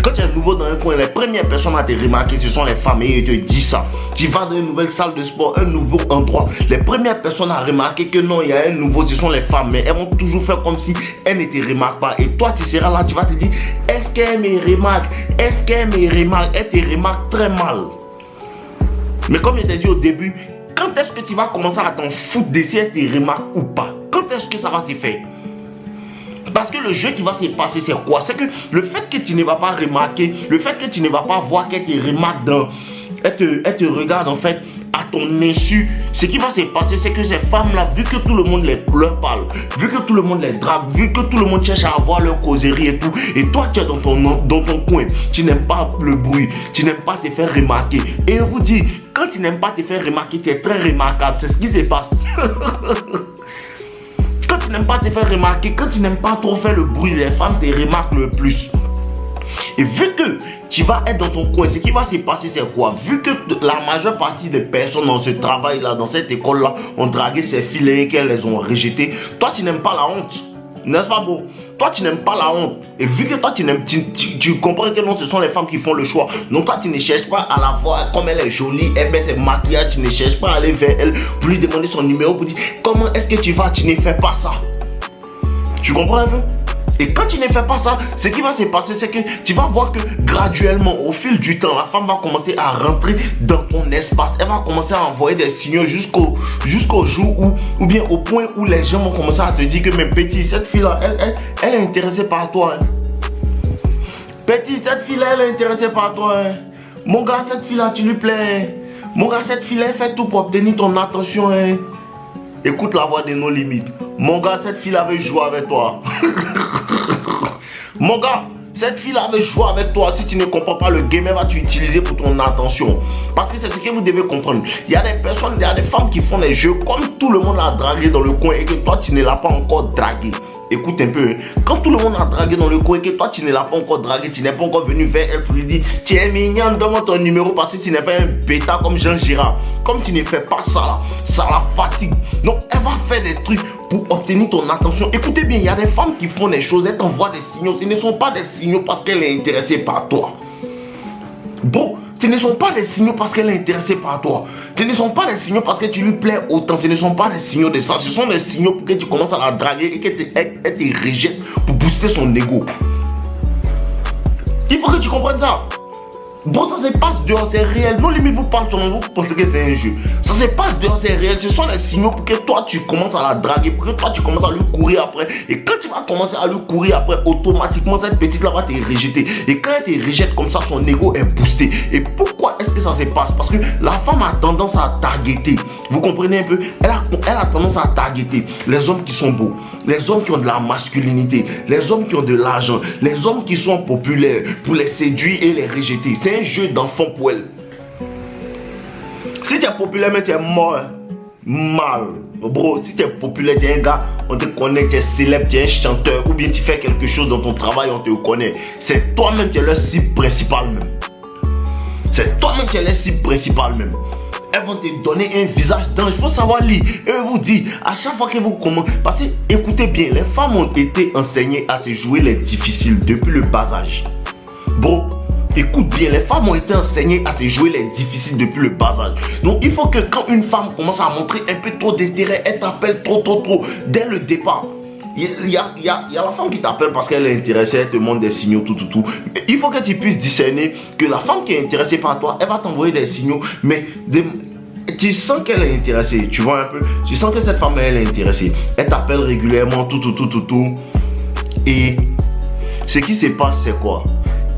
Quand tu es nouveau dans un coin, les premières personnes à te remarquer, ce sont les femmes et ils te disent ça. Tu vas dans une nouvelle salle de sport, un nouveau endroit. Les premières personnes à remarquer que non, il y a un nouveau, ce sont les femmes. Mais elles vont toujours faire comme si elles ne te remarquent pas. Et toi, tu seras là, tu vas te dire, est-ce qu'elle me remarque? Est-ce qu'elle me remarque? Elle te remarque très mal. Mais comme je t'ai dit au début, quand est-ce que tu vas commencer à t'en foutre de si elle te remarque ou pas? Quand est-ce que ça va se faire? Parce que le jeu qui va se passer, c'est quoi? C'est que le fait que tu ne vas pas remarquer, le fait que tu ne vas pas voir qu'elle te remarque dans... Elle te regarde en fait à ton insu. Ce qui va se passer, c'est que ces femmes-là, vu que tout le monde leur parle, vu que tout le monde les drague, vu que tout le monde cherche à avoir leur causerie et tout, et toi tu es dans ton coin, tu n'aimes pas le bruit, tu n'aimes pas te faire remarquer. Et je vous dis, quand tu n'aimes pas te faire remarquer, tu es très remarquable. C'est ce qui se passe. Quand tu n'aimes pas te faire remarquer, quand tu n'aimes pas trop faire le bruit, les femmes te remarquent le plus. Et vu que tu vas être dans ton coin, ce qui va se passer, c'est quoi? Vu que la majeure partie des personnes dans ce travail-là, dans cette école-là, ont dragué ces filles et qu'elles les ont rejetées, toi, tu n'aimes pas la honte. N'est-ce pas beau? Toi, tu n'aimes pas la honte. Et vu que toi, tu comprends que non, ce sont les femmes qui font le choix. Donc, toi, tu ne cherches pas à la voir comme elle est jolie, elle met ses maquillages, tu ne cherches pas à aller vers elle pour lui demander son numéro, pour dire comment est-ce que tu vas, tu ne fais pas ça. Tu comprends un peu? Et quand tu ne fais pas ça, ce qui va se passer, c'est que tu vas voir que graduellement, au fil du temps, la femme va commencer à rentrer dans ton espace. Elle va commencer à envoyer des signaux jusqu'au jour ou bien au point où les gens vont commencer à te dire que mais petit, cette fille-là, elle est intéressée par toi. Hein. Petit, cette fille-là, elle est intéressée par toi. Hein. Mon gars, cette fille-là, tu lui plais. Hein. Mon gars, cette fille-là, elle fait tout pour obtenir ton attention. Hein. Écoute la voix de nos limites. Mon gars, cette fille-là veut jouer avec toi. Mon gars, cette fille-là veut jouer avec toi. Si tu ne comprends pas le game, elle va t'utiliser pour ton attention. Parce que c'est ce que vous devez comprendre. Il y a des personnes, il y a des femmes qui font des jeux comme tout le monde a dragué dans le coin et que toi, tu ne l'as pas encore dragué. Écoute un peu, hein. Quand tout le monde a dragué dans le coin et que toi tu ne l'as pas encore dragué, tu n'es pas encore venu vers elle pour lui dire tu es mignonne, donne-moi ton numéro parce que tu n'es pas un bêta comme Jean Girard. Comme tu ne fais pas ça là, ça la fatigue. Donc elle va faire des trucs pour obtenir ton attention. Écoutez bien, il y a des femmes qui font des choses, elles t'envoient des signaux. Ce ne sont pas des signaux parce qu'elle est intéressée par toi. Bon, ce ne sont pas des signaux parce qu'elle est intéressée par toi. Ce ne sont pas des signaux parce que tu lui plais autant. Ce ne sont pas des signaux de ça. Ce sont des signaux pour que tu commences à la draguer et qu'elle te rejette pour booster son ego. Il faut que tu comprennes ça. Bon, ça se passe dehors, c'est réel. Non, limite, vous parlez, vous pensez que c'est un jeu. Ça se passe dehors, c'est réel. Ce sont des signaux pour que toi, tu commences à la draguer, pour que toi, tu commences à lui courir après. Et quand tu vas commencer à lui courir après, automatiquement, cette petite-là va te rejeter. Et quand elle te rejette comme ça, son ego est boosté. Et pourquoi est-ce que ça se passe? Parce que la femme a tendance à targeter. Vous comprenez un peu? Elle a tendance à targeter les hommes qui sont beaux, les hommes qui ont de la masculinité, les hommes qui ont de l'argent, les hommes qui sont populaires pour les séduire et les rejeter. C'est un jeu d'enfant pour elle. Si tu es populaire mais tu es mort, hein? Mal. Bro, si tu es populaire, tu es un gars, on te connaît, tu es célèbre, tu es un chanteur, ou bien tu fais quelque chose dans ton travail, on te connaît. C'est toi-même qui es leur cible principale même. C'est toi-même qui es leur cible principale même. Elles vont te donner un visage d'ange. Il faut savoir lire. Et je vous dis, à chaque fois que vous commencez, parce que écoutez bien, les femmes ont été enseignées à se jouer les difficiles depuis le bas âge. Bon, écoute bien, les femmes ont été enseignées à se jouer les difficiles depuis le bas âge. Donc il faut que quand une femme commence à montrer un peu trop d'intérêt, elle t'appelle trop dès le départ. Il y a la femme qui t'appelle parce qu'elle est intéressée, elle te montre des signaux, tout. Il faut que tu puisses discerner que la femme qui est intéressée par toi, elle va t'envoyer des signaux, mais tu sens qu'elle est intéressée, tu vois un peu. Tu sens que cette femme, elle est intéressée. Elle t'appelle régulièrement, tout. Et ce qui se passe, c'est quoi?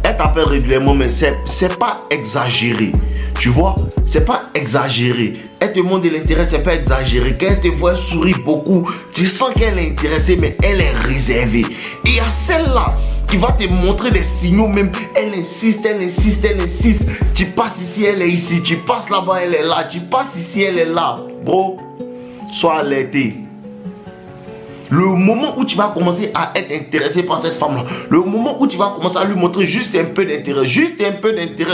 Elle t'appelle régulièrement, mais c'est pas exagéré. Tu vois, c'est pas exagéré. Elle te montre de l'intérêt, c'est pas exagéré. Quand elle te voit sourire beaucoup, tu sens qu'elle est intéressée, mais elle est réservée. Et il y a celle-là qui va te montrer des signaux même. Elle insiste. Tu passes ici, elle est ici. Tu passes là-bas, elle est là. Tu passes ici, elle est là. Bro, sois alerté. Le moment où tu vas commencer à être intéressé par cette femme-là, le moment où tu vas commencer à lui montrer juste un peu d'intérêt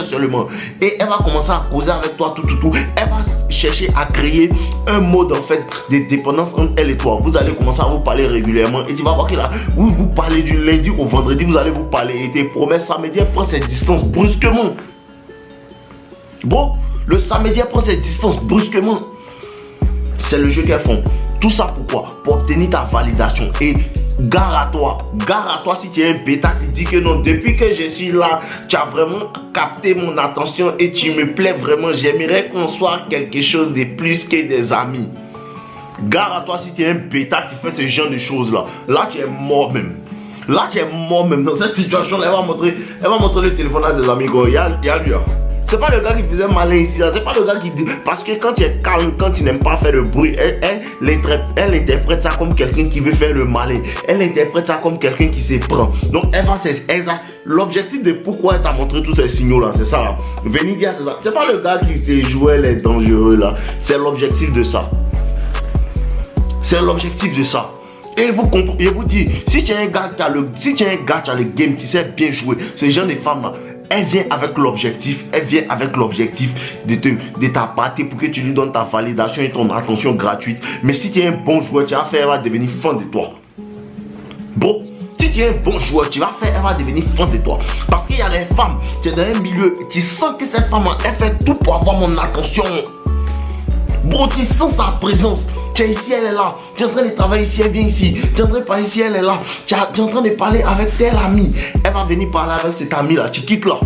seulement, et elle va commencer à causer avec toi tout, elle va chercher à créer un mode en fait de dépendance entre elle et toi. Vous allez commencer à vous parler régulièrement et tu vas voir que là, vous parlez du lundi au vendredi, vous allez vous parler et tes promesses, samedi, elle prend ses distances brusquement. Bon, le samedi, elle prend ses distances brusquement. C'est le jeu qu'elles font. Tout ça pourquoi? Pour obtenir ta validation. Et gare à toi si tu es un bêta qui dit que non, depuis que je suis là, tu as vraiment capté mon attention et tu me plais vraiment. J'aimerais qu'on soit quelque chose de plus que des amis. Gare à toi si tu es un bêta qui fait ce genre de choses là. Là tu es mort même. Là tu es mort même. Dans cette situation, elle va montrer le téléphone à ses amis. Il y a lui. C'est pas le gars qui faisait malin ici, c'est pas le gars qui dit. Parce que quand tu es calme, quand tu n'aimes pas faire le bruit, elle interprète ça comme quelqu'un qui veut faire le malin. Elle interprète ça comme quelqu'un qui se prend. Donc l'objectif de pourquoi elle t'a montré tous ces signaux là, c'est ça là. Venir dire c'est ça. C'est pas le gars qui s'est joué les dangereux là. C'est l'objectif de ça. C'est l'objectif de ça. Et vous dit, si tu es un gars qui a le game, tu sais bien jouer, ce genre de femme là, elle vient avec l'objectif de t'appâter pour que tu lui donnes ta validation et ton attention gratuite. Mais si tu es un bon joueur, tu vas faire, elle va devenir fan de toi. Bon, si tu es un bon joueur, tu vas faire, elle va devenir fan de toi. Parce qu'il y a des femmes, tu es dans un milieu, tu sens que cette femme, elle fait tout pour avoir mon attention. Bon, tu sens sa présence. Tu es ici, elle est là. Tu es en train de travailler ici, elle vient ici. Tu es en train de parler ici, elle est là. Tu es en train de parler avec tel ami. Elle va venir parler avec cet ami là. Tu quittes là.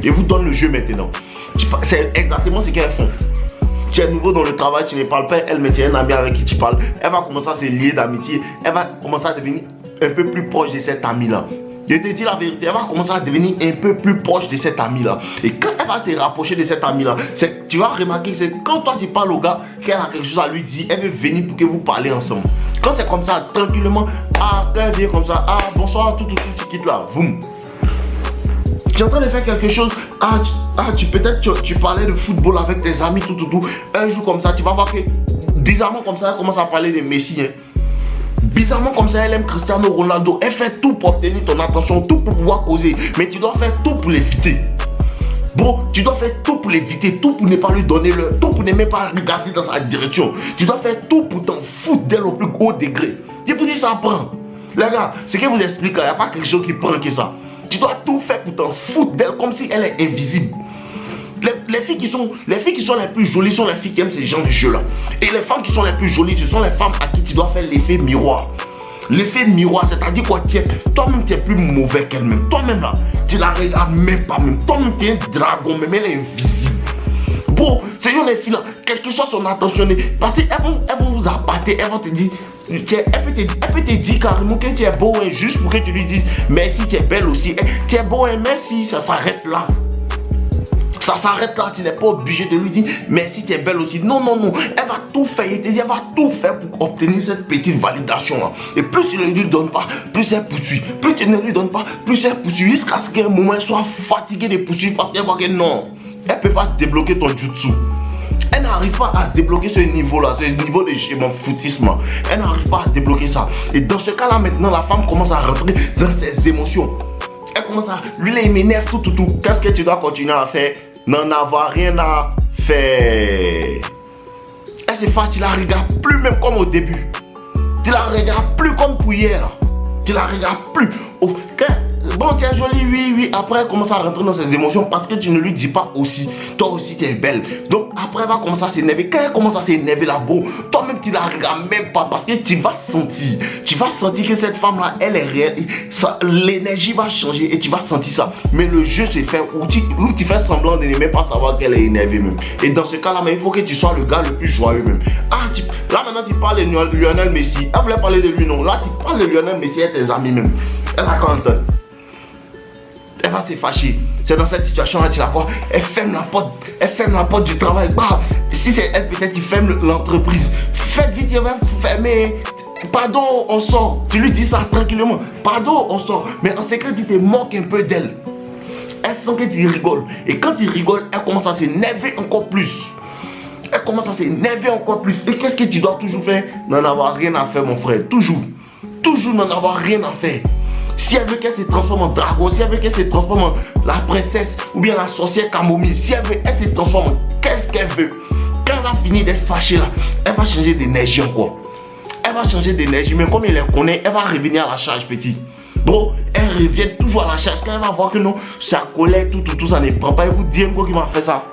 Et vous donne le jeu maintenant. C'est exactement ce qu'elles font. Tu es nouveau dans le travail, tu ne parles pas. Elle met un ami avec qui tu parles. Elle va commencer à se lier d'amitié. Elle va commencer à devenir un peu plus proche de cet ami là. Je te dis la vérité, elle va commencer à devenir un peu plus proche de cet ami là. Et quand elle va se rapprocher de cet ami là, tu vas remarquer que c'est quand toi tu parles au gars, qu'elle a quelque chose à lui dire, elle veut venir pour que vous parlez ensemble. Quand c'est comme ça, tranquillement, quand elle vient comme ça, bonsoir, tout, tu quittes là, boum. Tu es en train de faire quelque chose, peut-être tu parlais de football avec tes amis, tout. Un jour comme ça, tu vas voir que bizarrement comme ça, elle commence à parler de Messi. Bizarrement comme ça, elle aime Cristiano Ronaldo. Elle fait tout pour obtenir ton attention, tout pour pouvoir causer. Mais tu dois faire tout pour l'éviter. Bon, tu dois faire tout pour l'éviter, tout pour ne pas lui donner l'heure, tout pour ne même pas regarder dans sa direction. Tu dois faire tout pour t'en foutre d'elle au plus haut degré. Je vous dis, ça prend. Les gars, ce que je vous explique, il n'y a pas quelque chose qui prend que ça. Tu dois tout faire pour t'en foutre d'elle comme si elle est invisible. Les filles qui sont les plus jolies sont les filles qui aiment ces genres de jeux-là. Et les femmes qui sont les plus jolies, ce sont les femmes à qui tu dois faire l'effet miroir. L'effet miroir, c'est-à-dire quoi? Toi-même, tu es plus mauvais qu'elle-même. Toi-même, là, tu la regardes même pas. Même. Toi-même, tu es un dragon, mais elle est invisible. Bon, ces gens, les filles-là, quelque chose sont attentionnés. Parce qu'elles vont vous appâter, elles vont te dire. Elle peut te dire carrément que tu es beau, hein, juste pour que tu lui dises merci, tu es belle aussi. Tu es beau, hein, merci, ça s'arrête là. Ça s'arrête là, tu n'es pas obligé de lui dire merci, tu es belle aussi. Non. Elle va tout faire, elle va tout faire pour obtenir cette petite validation là. Et plus tu ne lui donnes pas, plus elle poursuit. Plus tu ne lui donnes pas, plus elle poursuit. Jusqu'à ce qu'à un moment elle soit fatiguée de poursuivre parce qu'elle voit que non, elle ne peut pas débloquer ton jutsu. Elle n'arrive pas à débloquer ce niveau-là, ce niveau de foutisme. Elle n'arrive pas à débloquer ça. Et dans ce cas-là, maintenant, la femme commence à rentrer dans ses émotions. Elle commence à... Lui, il m'énerve tout. Qu'est-ce que tu dois continuer à faire? N'en avoir rien à faire. Elle se fâche, tu la regardes plus même comme au début. Tu la regardes plus comme pour hier. Tu la regardes plus. Bon, tu es jolie, oui. Après, elle commence à rentrer dans ses émotions parce que tu ne lui dis pas aussi. Toi aussi, tu es belle. Donc, après, elle va commencer à s'énerver. Quand elle commence à s'énerver là, bon, toi-même, tu la regardes même pas parce que tu vas sentir. Tu vas sentir que cette femme-là, elle est réelle. L'énergie va changer et tu vas sentir ça. Mais le jeu se fait où tu fais semblant de ne même pas savoir qu'elle est énervée même. Et dans ce cas-là, il faut que tu sois le gars le plus joyeux même. Là, maintenant, tu parles de Lionel Messi. Elle voulait parler de lui, non. Là, tu parles de Lionel Messi et tes amis même. Elle a 40 ans. Elle va se fâcher. C'est dans cette situation-là, tu la vois. Elle ferme la porte du travail. Bah, si c'est elle, peut-être qui ferme l'entreprise. Faites vite, elle va fermer. Pardon, on sort. Tu lui dis ça tranquillement. Pardon, on sort. Mais en secret, tu te moques un peu d'elle. Elle sent que tu rigoles. Et quand tu rigoles, elle commence à s'énerver encore plus. elle commence à s'énerver encore plus. Et qu'est-ce que tu dois toujours faire? N'en avoir rien à faire, mon frère. Toujours. Toujours n'en avoir rien à faire. Si elle veut qu'elle se transforme en dragon, si elle veut qu'elle se transforme en la princesse ou bien la sorcière camomille, si elle veut, elle se transforme en qu'est-ce qu'elle veut. Quand elle a fini d'être fâchée là, elle va changer d'énergie encore. Elle va changer d'énergie, mais comme elle les connaît, elle va revenir à la charge, petit. Bon, elle revient toujours à la charge. Quand elle va voir que non, sa colère, tout, ça ne prend pas. Elle vous dit encore qu'il m'a fait ça.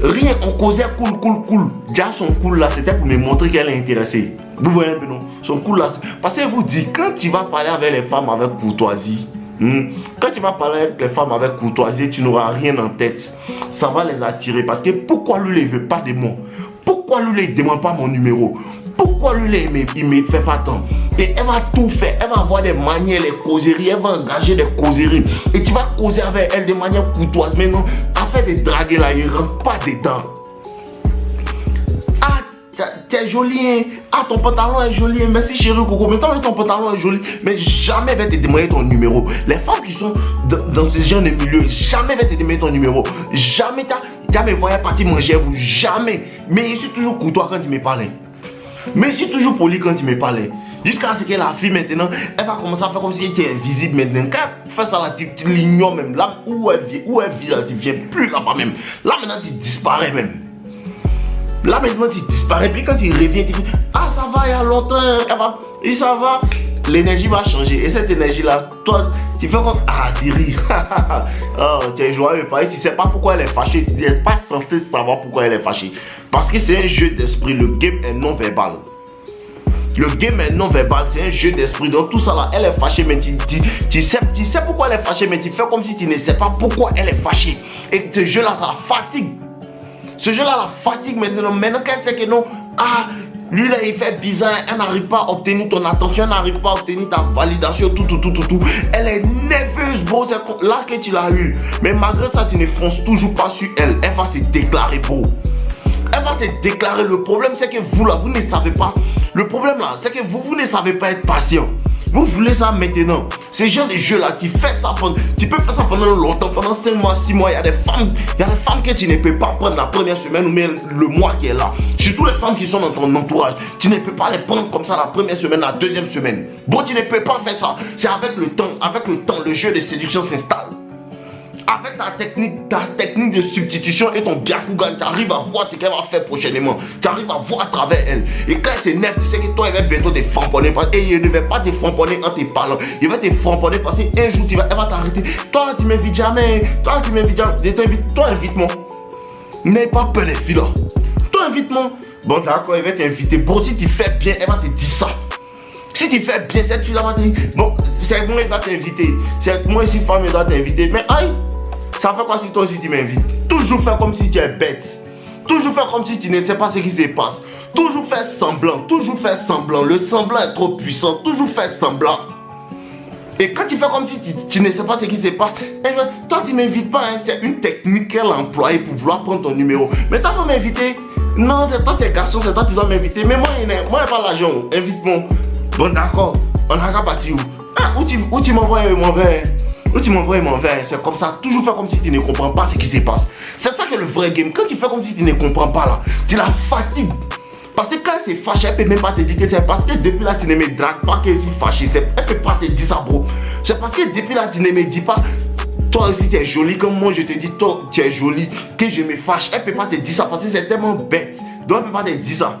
Rien, on causait cool. Déjà son cool là, c'était pour me montrer qu'elle est intéressée. Vous voyez un peu non? Son cool là, parce qu'elle vous dit, quand tu vas parler avec les femmes avec courtoisie, quand tu vas parler avec les femmes avec courtoisie, tu n'auras rien en tête. Ça va les attirer. Parce que pourquoi lui, il ne veut pas de moi? Pourquoi lui, il ne demande pas mon numéro? Pourquoi lui, il ne me fait pas tant? Et elle va tout faire. Elle va avoir des manières, les causeries. Elle va engager des causeries. Et tu vas causer avec elle de manière courtoise. Mais non, afin de draguer là, il ne rentre pas dedans. Ah, t'es joli, hein? Ah, ton pantalon est joli, hein? Merci chérie Coco. Mais toi, ton pantalon est joli. Mais jamais elle va te demander ton numéro. Les femmes qui sont dans ce genre de milieu, jamais elle va te demander ton numéro. Jamais t'as me voyé partir manger vous. Jamais. Mais je suis toujours courtois quand tu me parles. Mais je suis toujours poli quand tu me parles. Jusqu'à ce que la fille maintenant, elle va commencer à faire comme si elle était invisible maintenant. Quand elle fait ça là, tu l'ignores même. Là où elle vit là, tu ne viens plus là-bas même. Là maintenant, tu disparais même. Là maintenant, tu disparais. Puis quand tu reviens, tu dis, ah ça va, il y a longtemps, elle va, et ça va. L'énergie va changer. Et cette énergie là, toi, tu fais comme, ah, tu ris. Oh, tu es joyeux. Tu ne sais pas pourquoi elle est fâchée. Tu n'es pas censé savoir pourquoi elle est fâchée. Parce que c'est un jeu d'esprit. Le game est non verbal. Le game est non verbal, c'est un jeu d'esprit. Donc tout ça là, elle est fâchée, mais tu sais pourquoi elle est fâchée, mais tu fais comme si tu ne sais pas pourquoi elle est fâchée. Et ce jeu là, ça la fatigue. Ce jeu là la fatigue maintenant. Maintenant qu'elle sait que non, ah, lui là il fait bizarre, elle n'arrive pas à obtenir ton attention, elle n'arrive pas à obtenir ta validation, tout. Elle est nerveuse, bro, c'est là que tu l'as eu. Mais malgré ça, tu ne fonces toujours pas sur elle. Elle va se déclarer, bro. Elle va se déclarer. Le problème c'est que vous là, vous ne savez pas. Le problème là, c'est que vous ne savez pas être patient. Vous voulez ça maintenant. Ce genre de jeu là, tu peux faire ça pendant longtemps, pendant 5 mois, 6 mois. Il y a des femmes que tu ne peux pas prendre la première semaine ou même le mois qui est là. Surtout les femmes qui sont dans ton entourage. Tu ne peux pas les prendre comme ça la première semaine, la deuxième semaine. Bon, tu ne peux pas faire ça. C'est avec le temps, le jeu de séduction s'installe. Avec ta technique de substitution et ton Byakugan, tu arrives à voir ce qu'elle va faire prochainement. Tu arrives à voir à travers elle. Et quand elle s'énerve, tu sais que toi, elle va bientôt te framponner. Et il ne va pas te framponner en te parlant. Il va te framponner parce qu'un jour, elle va t'arrêter. Toi, là, tu m'invites jamais. Toi, invite-moi. N'aie pas peur des filles là. Toi, invite-moi. Bon, d'accord, elle va t'inviter. Bon, si tu fais bien, elle va te dire ça. Si tu fais bien, cette fille là va te dire, bon, c'est moi qui va t'inviter. C'est moi ici, femme, elle va t'inviter. Mais aïe, ça fait quoi si toi aussi tu m'invites? Toujours faire comme si tu es bête. Toujours faire comme si tu ne sais pas ce qui se passe. Toujours faire semblant. Le semblant est trop puissant. Toujours faire semblant. Et quand tu fais comme si tu ne sais pas ce qui se passe, toi tu ne m'invites pas. Hein. C'est une technique qu'elle a employée pour vouloir prendre ton numéro. Mais toi, tu vas m'inviter. Non, c'est toi, tu es garçon, c'est toi, tu dois m'inviter. Mais moi, il n'y a pas l'argent. Invite-moi. Bon, d'accord. On a qu'à partir où? Ah, où tu m'envoies mon verre? Où tu m'envoies mon verre? C'est comme ça. Toujours faire comme si tu ne comprends pas ce qui se passe. C'est ça que le vrai game. Quand tu fais comme si tu ne comprends pas là, tu la fatigues. Parce que quand c'est fâché, elle peut même pas te dire que c'est parce que depuis là tu ne me dragues pas que je suis fâché. Elle peut pas te dire ça, bro. C'est parce que depuis là tu ne me dis pas, toi aussi tu es jolie comme moi je te dis, toi tu es jolie, que je me fâche. Elle peut pas te dire ça parce que c'est tellement bête. Donc elle peut pas te dire ça.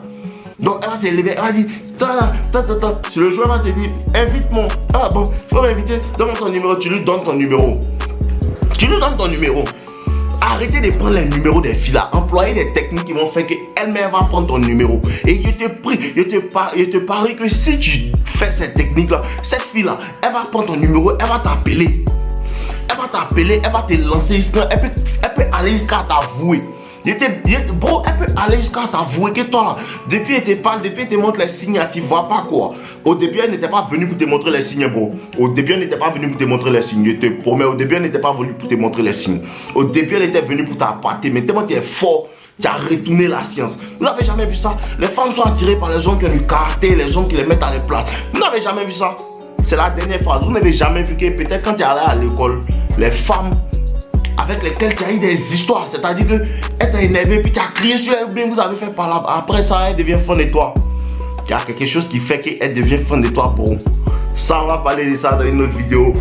Donc elle va se lever, elle va dire, le joueur va te dire, invite-moi. Ah bon, faut m'inviter, donne-moi ton numéro, tu lui donnes ton numéro. Arrêtez de prendre les numéros des filles là. Employez des techniques qui vont faire qu'elle-même va prendre ton numéro. Et je te prie, je te parie que si tu fais cette technique là, cette fille là, elle va prendre ton numéro, elle va t'appeler. Elle va te lancer, elle peut aller jusqu'à t'avouer. Bro, elle peut aller jusqu'à t'avouer que toi là, depuis elle te parle, depuis elle te montre les signes, tu vois pas quoi. Au début elle n'était pas venue pour te montrer les signes, bro. Au début elle n'était pas venue pour te montrer les signes, je te promets. Au début elle n'était pas venue pour te montrer les signes. Au début elle était venue pour t'appâter, mais tellement tu es fort, tu as retourné la science. Vous n'avez jamais vu ça? Les femmes sont attirées par les hommes qui ont du caractère, les hommes qui les mettent à l'éplate. Vous n'avez jamais vu ça? C'est la dernière phrase. Vous n'avez jamais vu que peut-être quand tu es allé à l'école, les femmes avec lesquelles tu as eu des histoires. C'est-à-dire qu'elle t'a énervé, puis tu as crié sur elle, ou bien vous avez fait par là. Après ça, elle devient fan de toi. Il y a quelque chose qui fait qu'elle devient fan de toi pour. Ça, on va parler de ça dans une autre vidéo.